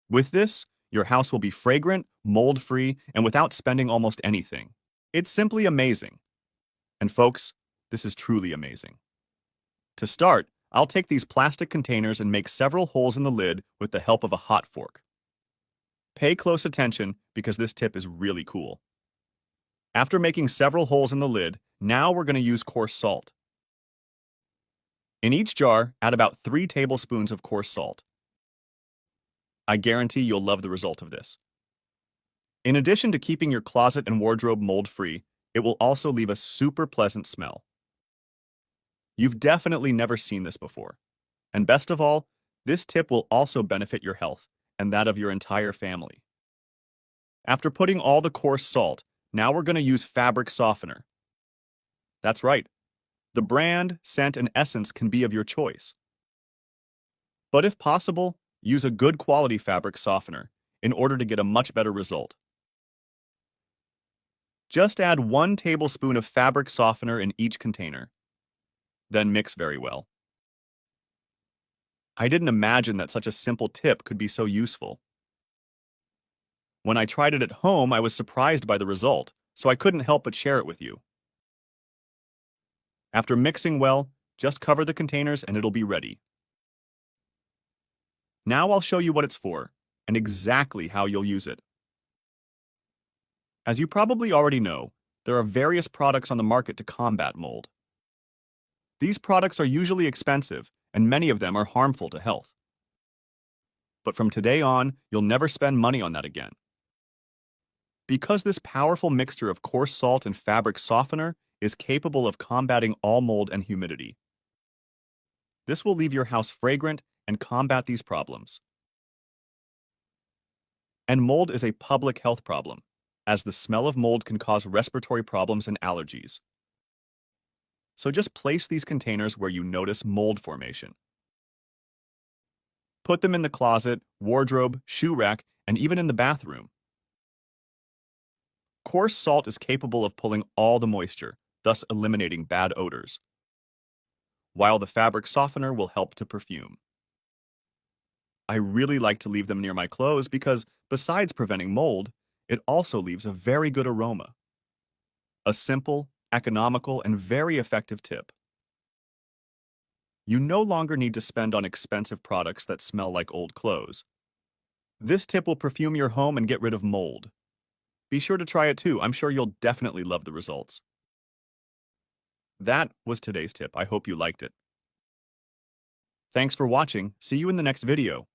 With this, your house will be fragrant, mold-free, and without spending almost anything. It's simply amazing. And folks, this is truly amazing. To start, I'll take these plastic containers and make several holes in the lid with the help of a hot fork. Pay close attention because this tip is really cool. After making several holes in the lid, now we're going to use coarse salt. In each jar, add about 3 tablespoons of coarse salt. I guarantee you'll love the result of this. In addition to keeping your closet and wardrobe mold-free, it will also leave a super pleasant smell. You've definitely never seen this before. And best of all, this tip will also benefit your health and that of your entire family. After putting all the coarse salt, now we're going to use fabric softener. That's right. The brand, scent, and essence can be of your choice. But if possible, use a good quality fabric softener in order to get a much better result. Just add 1 tablespoon of fabric softener in each container. Then mix very well. I didn't imagine that such a simple tip could be so useful. When I tried it at home, I was surprised by the result, so I couldn't help but share it with you. After mixing well, just cover the containers and it'll be ready. Now I'll show you what it's for and exactly how you'll use it. As you probably already know, there are various products on the market to combat mold. These products are usually expensive, and many of them are harmful to health. But from today on, you'll never spend money on that again. Because this powerful mixture of coarse salt and fabric softener is capable of combating all mold and humidity. This will leave your house fragrant and combat these problems. And mold is a public health problem, as the smell of mold can cause respiratory problems and allergies. So just place these containers where you notice mold formation. Put them in the closet, wardrobe, shoe rack, and even in the bathroom. Coarse salt is capable of pulling all the moisture, thus eliminating bad odors, while the fabric softener will help to perfume. I really like to leave them near my clothes because, besides preventing mold, it also leaves a very good aroma. A simple, economical, and very effective tip. You no longer need to spend on expensive products that smell like old clothes. This tip will perfume your home and get rid of mold. Be sure to try it too. I'm sure you'll definitely love the results. That was today's tip. I hope you liked it. Thanks for watching. See you in the next video.